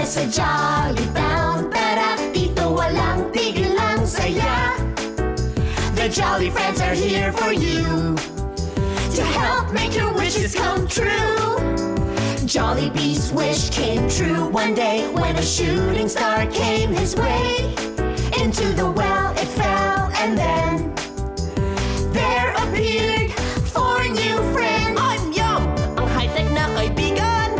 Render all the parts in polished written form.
sa Jolly Town. Tara, dito walang tigil ang saya. The Jolly Friends are here for you to help make your wishes come true. Jollibee's wish came true one day when a shooting star came his way. Into the well it fell, and then there appeared four new friends. I'm Yum, ang high-tech na kaibigan.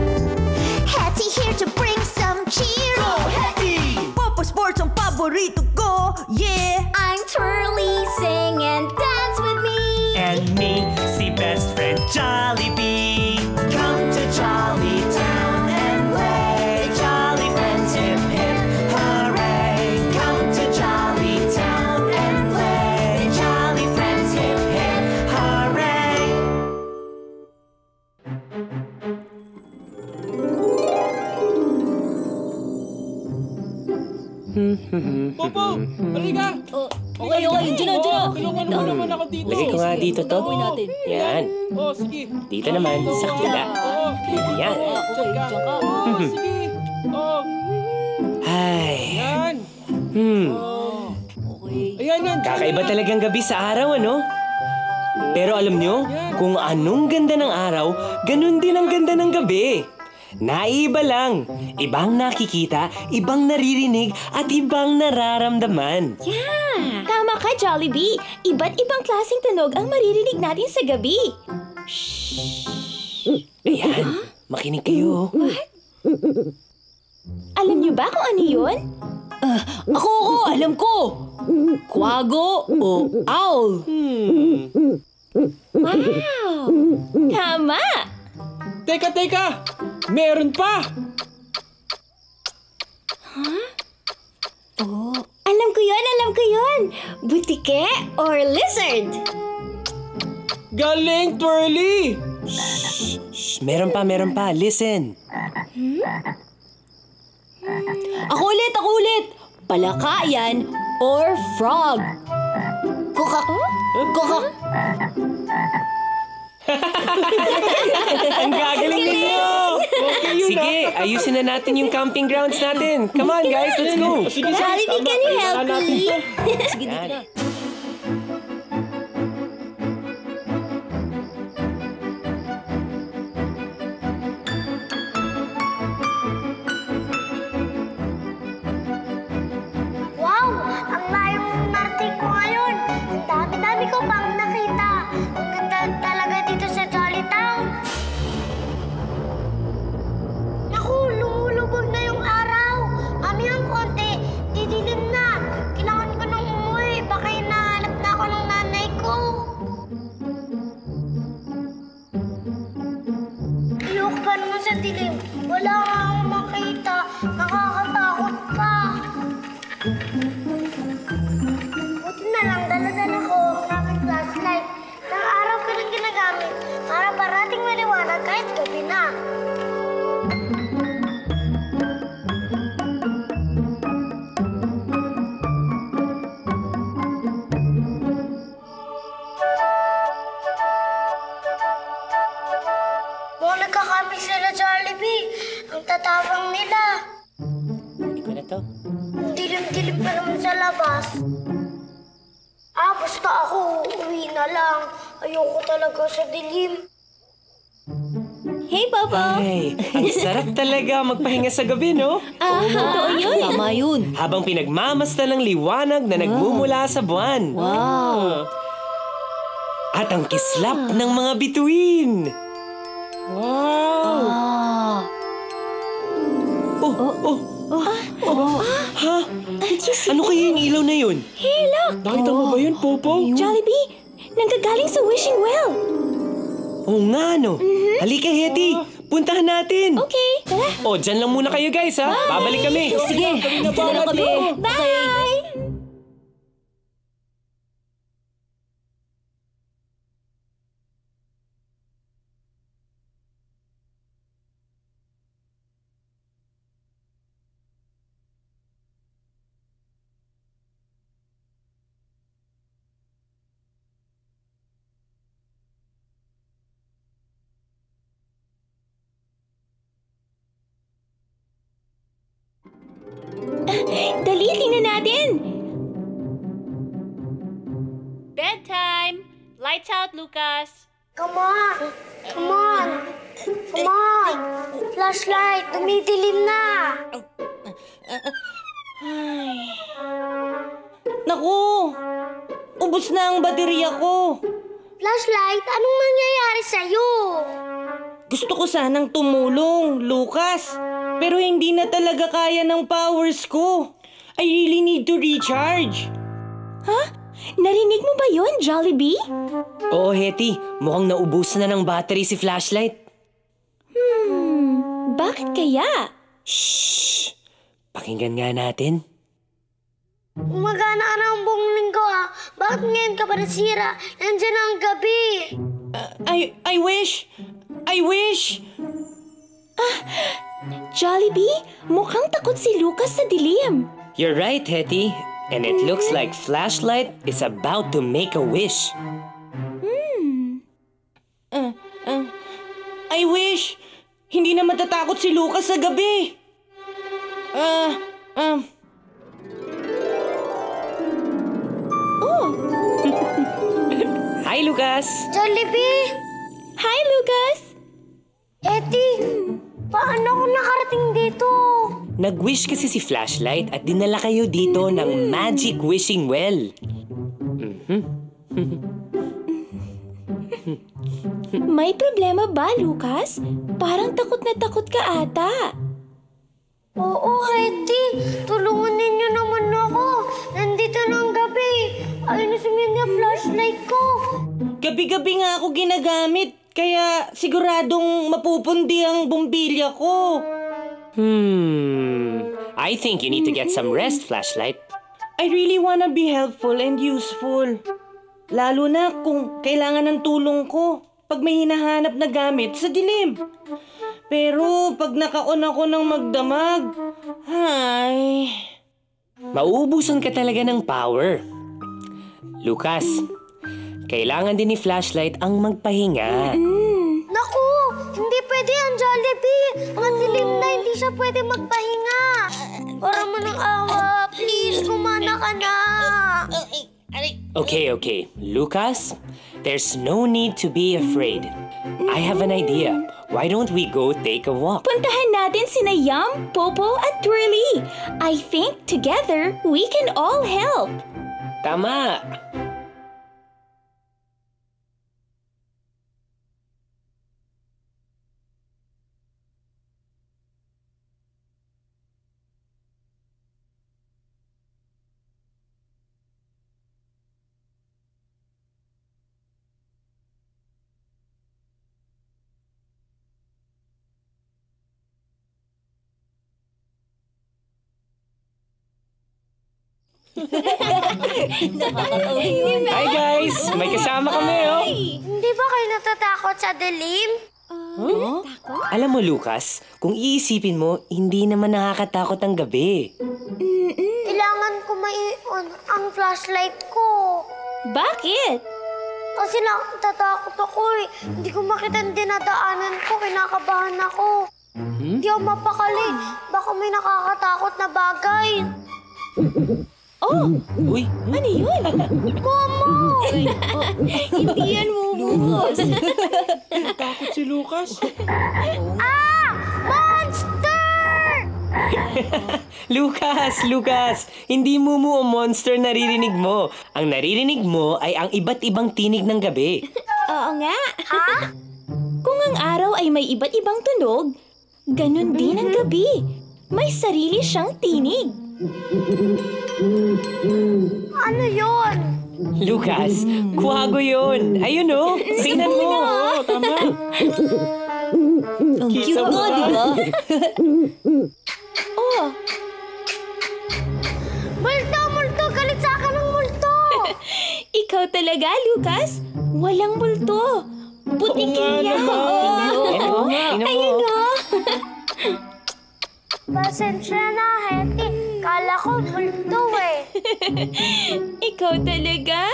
Hetty here to bring some cheer. Go, Hetty! Papa Sports ang paborito ko, yeah! I'm Twirly, sing and dance with me. And me, si best friend Jollibee. Come to Jolly Town and play. Jolly friends, hip hip hooray. Come to Jolly Town and play. Jolly friends, hip hip hooray. Popo, halika! Okay, dyan na. Tulungan mo naman ako dito. Lagay ko nga dito to. natin. Yan. Oh, sige. Dito naman, sa kabila. Oh, Yan. dyan ka. Oh, sige. Oh, Ay. yan. Okay. Ayan yan. Kakaiba talagang gabi sa araw, ano? Pero alam nyo, kung anong ganda ng araw, ganun din ang ganda ng gabi. Naiba lang. Ibang nakikita, ibang naririnig, at ibang nararamdaman. Yeah! Tama ka, Jollibee. Iba't ibang klaseng tunog ang maririnig natin sa gabi. Ayan, makinig kayo. Alam niyo ba kung ano yun? Ako, alam ko! Kwago o owl? Wow! Tama! Teka! Meron pa! Alam ko yun! Butike or lizard? Galing, Twirly! Shh, meron pa. Listen. Ako ulit! Palaka yan or frog? Kukak! Ang gagaling ninyo! Okay yun. Sige, ayusin na natin yung camping grounds natin. Come on, guys, let's go. Sige, Jollibee, can you help me? Sige, dito na. Wow! Ang layo ng narating ko ngayon. Ang dami-dami ko pang nakita. Ang ganda talaga dito sa Jolly Town. Naku, lumulubog na yung araw. Mamayang konti, didilim na. Kailangan ko nang umuwi. Baka hinahanap na ako ng nanay ko. Ayoko pa naman sa dilim. Wala nga akong makita. Nakakatakot pa. Buti na lang, dala-dala ko ang aking flashlight. Nang-araw ko rin ginagamit para parating maliwanag kahit gabi na. Mukhang nagkakampi sila, Jollibee. Ang tatawang nila. Hindi ko na to. Dilim-dilim pa naman sa labas. Basta ako, uuwi na lang. Ayoko talaga sa dilim. Hey, Popo! Ay, ang sarap talaga magpahinga sa gabi, no? Totoo yun. Tama yun. Habang pinagmamasdan ng liwanag na nagmumula sa buwan. Wow! At ang kislap ng mga bituin. Wow! Ha? Ano kaya yung ilaw na yun? Hey, look! Nakita mo ba yun, Popo? Jollibee! Nanggagaling sa wishing well. Oo nga, no? Halika, Hetty. Puntahan natin. Okay, tara. O, dyan lang muna kayo, guys, ha? Babalik kami. Sige, dito na lang kami. Bye! Lights out, Lucas. Come on! Come on! Come on! Flashlight, dumidilim na! Naku! Ubus na ang baterya ko. Flashlight, anong nangyayari sa'yo? Gusto ko sanang tumulong, Lucas. Pero hindi na talaga kaya ng powers ko. I really need to recharge. Narinig mo ba yun, Jollibee? Oo, Hetty. Mukhang naubusan na ng battery si flashlight. Bakit kaya? Shh! Pakinggan nga natin. Umagana ka na ang buong linggo Bakit ngayon ka pa nasira? Nandiyan na ang gabi. I wish. Jollibee, mukhang takot si Lucas sa dilim. You're right, Hetty. And it looks like Flashlight is about to make a wish. I wish. Hindi na matatakot si Lucas sa gabi. Hi, Lucas! Jollibee! Hi, Lucas! Eti, paano ako nakarating dito? Nag-wish kasi si Flashlight at dinala kayo dito ng magic wishing well. May problema ba, Lucas? Parang takot na takot ka ata. Oo, Eti. Tulungan ninyo naman ako. Nandito na ang gabi. Ayusin mo yung flashlight ko. Gabi-gabi nga ako ginagamit. Kaya siguradong mapupundi ang bumbilya ko. I think you need to get some rest, Flashlight. I really wanna be helpful and useful. Lalo na kung kailangan ng tulong ko pag may hinahanap na gamit sa dilim. Pero pag naka-on ako ng magdamag, ay... Mauubusan ka talaga ng power. Lucas, kailangan din ni Flashlight ang magpahinga. Naku, hindi pwede ang Jollibee. Madilim na, hindi siya pwede magpahinga. Para mo ng awa, please, kumana ka na. Okay. Lucas, there's no need to be afraid. I have an idea. Why don't we go take a walk? Puntahan natin sina Yum, Popo at Twirly. I think together we can all help. Tama! Hi guys! May kasama kami, oh! Hindi ba kayo natatakot sa dilim? Alam mo, Lucas, kung iisipin mo, hindi naman nakakatakot ang gabi. Kailangan ko mai-on ang flashlight ko. Bakit? Kasi natatakot ako eh. Hindi ko makita ang dinadaanan ko. Kinakabahan ako. Hindi ako mapakali. Baka may nakakatakot na bagay. Oh, Uy! ano yun? Momo! Hindi yan Lucas. Takot si Lucas. Ah! Monster! Lucas! Hindi mo o monster naririnig mo. Ang naririnig mo ay ang iba't ibang tinig ng gabi. Oo nga. Ha? Kung ang araw ay may iba't ibang tunog, ganun din ang gabi. May sarili siyang tinig. Ano yun? Lucas, kuhago yun. Ayun, oh. Tingnan mo. Oo, tama. Ang cute nga, di ba? Oh, Multo! Galit sa akin ng multo! ikaw talaga, Lucas? Walang multo. Butikin niya. Ayun o. Pasensya na, Hetty. Kala ko multo eh. Ikaw talaga?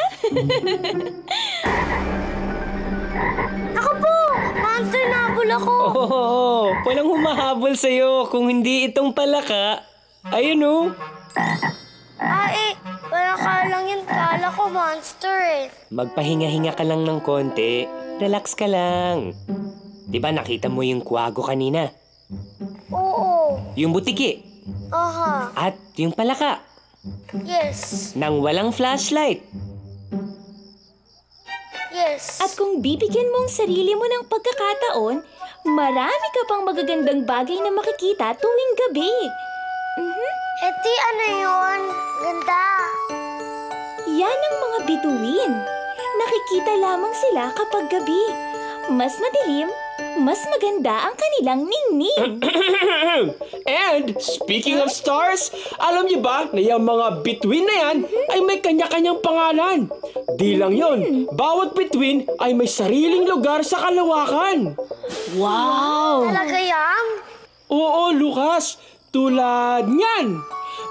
Ako po! Monster na habol ako! Oh, walang humahabol sa'yo kung hindi itong palaka. Ayun, oh. Wala ka lang yun. Kala ako monster eh. Magpahinga-hinga ka lang ng konti. Relax ka lang. Di ba nakita mo yung kwago kanina? Oo. Yung butiki. Aha. At yung palaka. Yes. Nang walang flashlight. Yes. At kung bibigyan mo ang sarili mo ng pagkakataon, marami ka pang magagandang bagay na makikita tuwing gabi. Eti, ano yun? Ganda. Yan ang mga bituin. Nakikita lamang sila kapag gabi. Mas madilim, mas maganda ang kanilang ningning. And, speaking of stars, alam niyo ba na yung mga bituin na yan ay may kanya-kanyang pangalan? Di lang yon, bawat bituin ay may sariling lugar sa kalawakan. Talaga yan? Oo, Lucas, tulad niyan.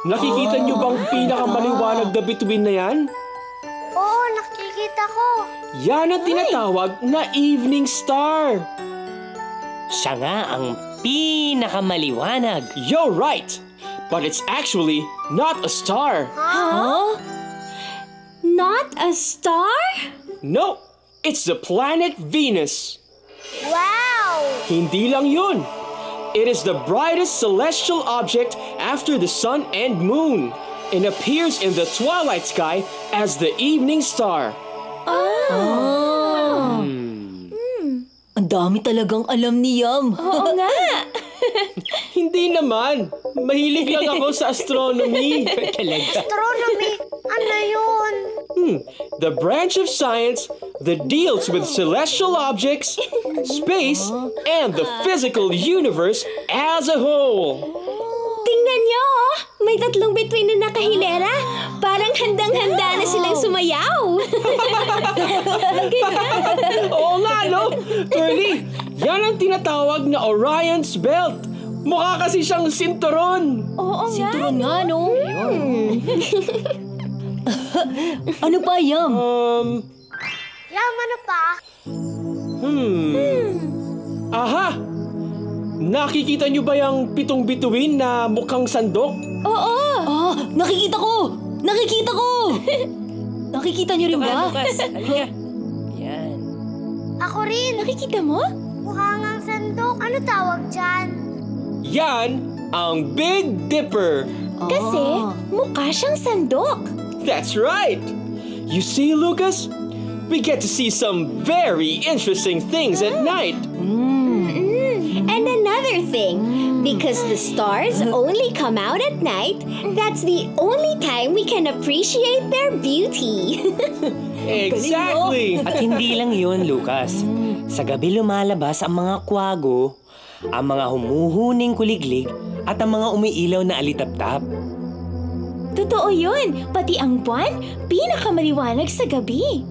Nakikita niyo bang pinakamaliwanag na bituin na yan? Oo, nakikita ko. Yan ang tinatawag na evening star. Siya nga ang pinakamaliwanag. You're right, but it's actually not a star. Huh? Not a star? No, it's the planet Venus. Wow! Hindi lang yun. It is the brightest celestial object after the sun and moon and appears in the twilight sky as the evening star. Ang dami talagang alam ni Yam. Oo nga. Hindi naman. Mahilig lang ako sa astronomy. Astronomy, ano yun? The branch of science that deals with celestial objects, space, and the physical universe as a whole. Tingnan niyo, oh. May 3 bituin na nakahilera. Parang handang-handa na silang sumayaw. Oo nga, no? Curly, yan ang tinatawag na Orion's Belt. Mukha kasi siyang sinturon. Oo nga. Sinturon nga, no? Ano pa, Yam? Yam, ano pa? Aha! Nakikita niyo ba yung 7 bituin na mukhang sandok? Oo. Nakikita ko! Nakikita ko! Nakikita niyo rin ba? Lucas, halika. Yan. Ako rin. Nakikita mo? Mukha ngang sandok. Ano tawag dyan? Yan ang Big Dipper. Kasi mukha siyang sandok. That's right. You see, Lucas? We get to see some very interesting things at night. And another thing, because the stars only come out at night, that's the only time we can appreciate their beauty. Exactly. At hindi lang yun, Lucas. Sa gabi lumalabas ang mga kwago, ang mga humuhuning kuliglig, at ang mga umiilaw na alitaptap. Totoo yun. Pati ang buwan, pinakamaliwanag sa gabi.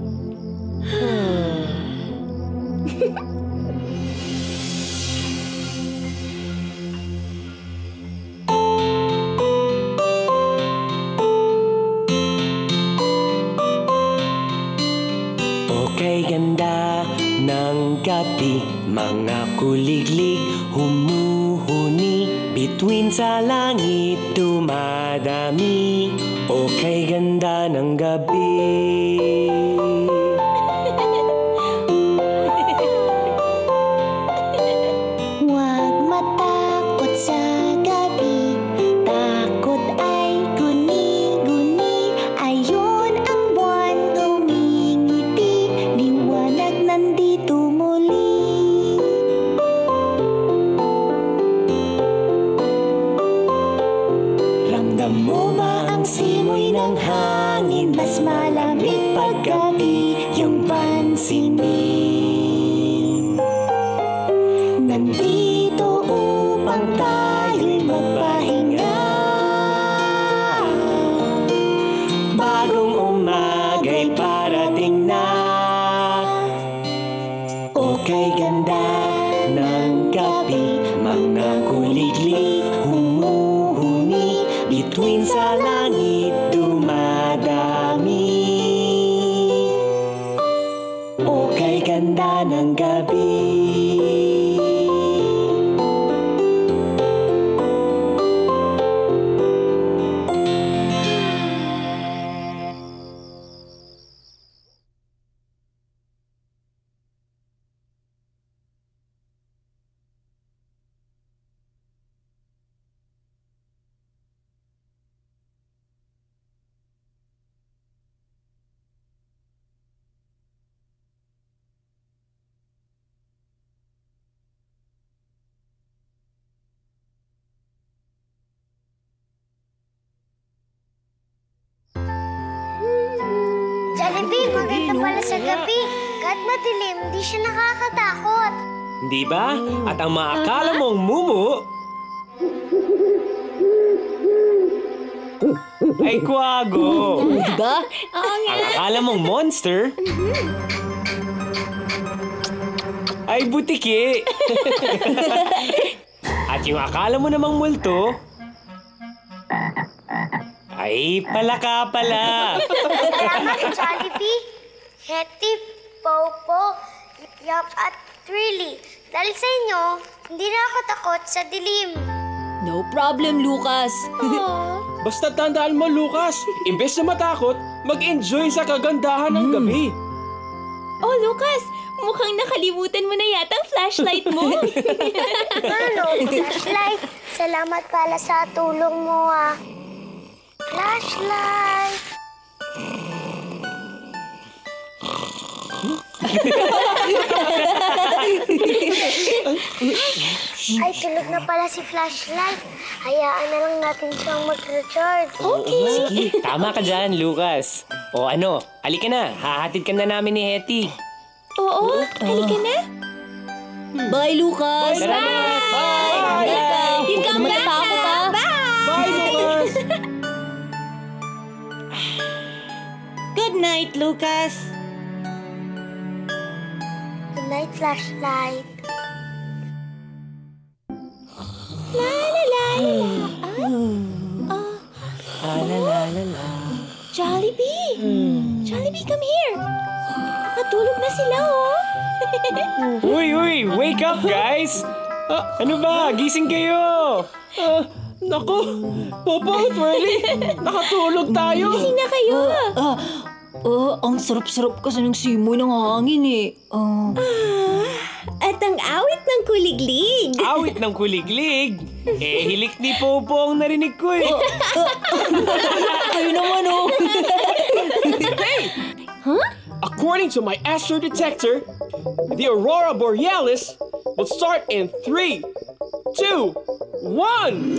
Okay, ganda ng gabi, mga kuliglig humuhuni, bituin sa langit dumadami. Okay, ganda ng gabi. Huwag matakot sa gabi, takot ay guni-guni. Ayun ang buwan umingiti, liwanag nandito muli. Ramdam mo ba ang simoy ng hangin? Mas malamig paggabi yung pansinin. Nandito upang tayo'y magpahinga. Bagong umaga'y parating na. Okay, ganda ng gabi, mga kuliglig humuhuni, bituin sa langit dumadami. Okay, ganda ng gabi. Maganda pala sa gabi. Kahit madilim, di siya nakakatakot. Di ba? At ang maakala mong mumu ay kwago. Diba? Ang akala mong monster ay butiki. At yung akala mo namang multo ay palaka pala. Salamat, Jollibee, Hetty, Popo, Yap at Trilly. Dahil sa inyo, hindi na ako takot sa dilim. No problem, Lucas. Basta tandaan mo, Lucas, imbes na matakot, mag-enjoy sa kagandahan ng gabi. Oh, Lucas, mukhang nakalimutan mo na yata ang flashlight mo. Ano, flashlight? Salamat pala sa tulong mo, ah. Flashlight! Ay, tulog na pala si flashlight. Hayaan na lang natin siyang mag-recharge. Sige, tama ka dyan, Lucas. O ano, halika na. Hahatid ka na namin ni Hetty. Oo, halika na. Bye, Lucas. Salamat! Bye! Hindi ka matakot, ha? Bye, Lucas! Good night, Lucas. Good night, flashlight. Jollibee! Jollibee, come here! Matulog na sila, oh! Uy! Wake up, guys! Ano ba? Gising kayo! Naku, Popo, Twirly, nakatulog tayo. Gising na kayo! Ang sarap-sarap kasi ng simoy ng hangin, eh. At ang awit ng kuliglig. Awit ng kuliglig. Hilik ni Popo ang narinig ko, eh. Kayo naman, oh. According to my astro detector, the aurora borealis will start in 3, 2, 1.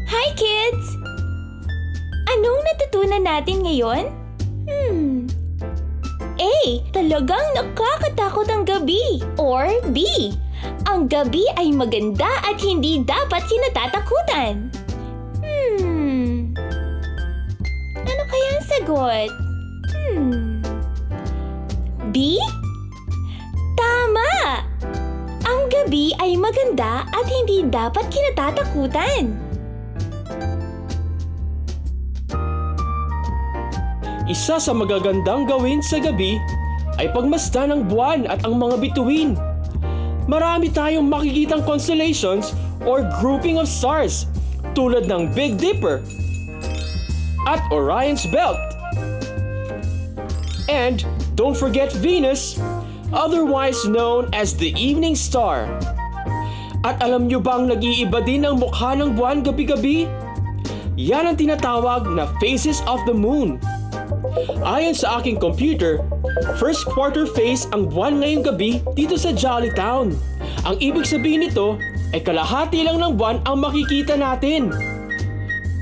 Hi, kids! Anong natutunan natin ngayon? A. Talagang nakakatakot ang gabi. Or B. Ang gabi ay maganda at hindi dapat kinatatakutan. Ano kaya ang sagot? B. Tama! Ang gabi ay maganda at hindi dapat kinatatakutan. Isa sa magagandang gawin sa gabi ay pagmasdan ng buwan at ang mga bituin. Marami tayong makikitang constellations or grouping of stars tulad ng Big Dipper at Orion's Belt. And don't forget Venus, otherwise known as the Evening Star. At alam nyo bang nag-iiba din ang mukha ng buwan gabi-gabi? Yan ang tinatawag na phases of the moon. Ayon sa aking computer, first quarter phase ang buwan ngayong gabi dito sa Jollytown. Ang ibig sabihin nito ay kalahati lang ng buwan ang makikita natin.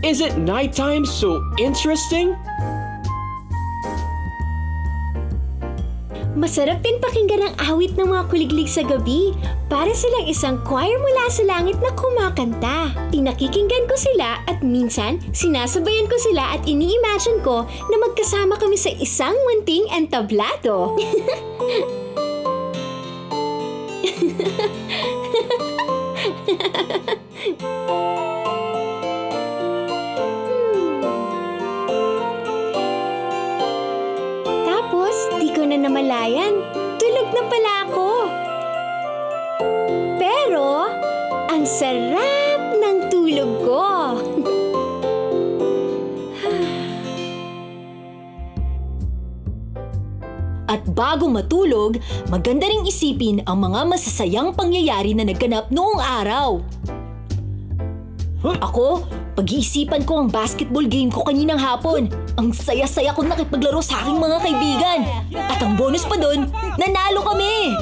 Is it nighttime so interesting? Masarap din pakinggan ang awit ng mga kuliglig sa gabi. Para silang isang choir mula sa langit na kumakanta. Pinakikinggan ko sila at minsan sinasabayan ko sila at ini-imagine ko na magkasama kami sa isang munting entablado. Tapos, di ko na namalayan. Tulog na pala ako. Pero, ang sarap ng tulog ko. At bago matulog, maganda ring isipin ang mga masasayang pangyayari na nagganap noong araw. Ako, pag-iisipan ko ang basketball game ko kaninang hapon. Ang saya-saya kong nakipaglaro sa aking mga kaibigan. At ang bonus pa doon, nanalo kami!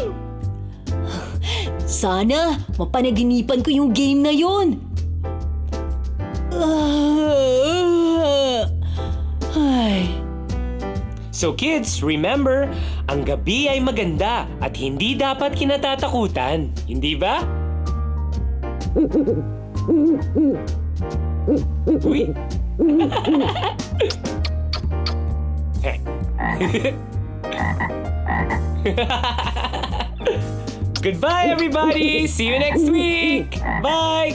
Sana mapanaginipan ko yung game na yun. So kids, remember, ang gabi ay maganda at hindi dapat kinatatakutan. Hindi ba? Uy! Goodbye, everybody! See you next week! Bye!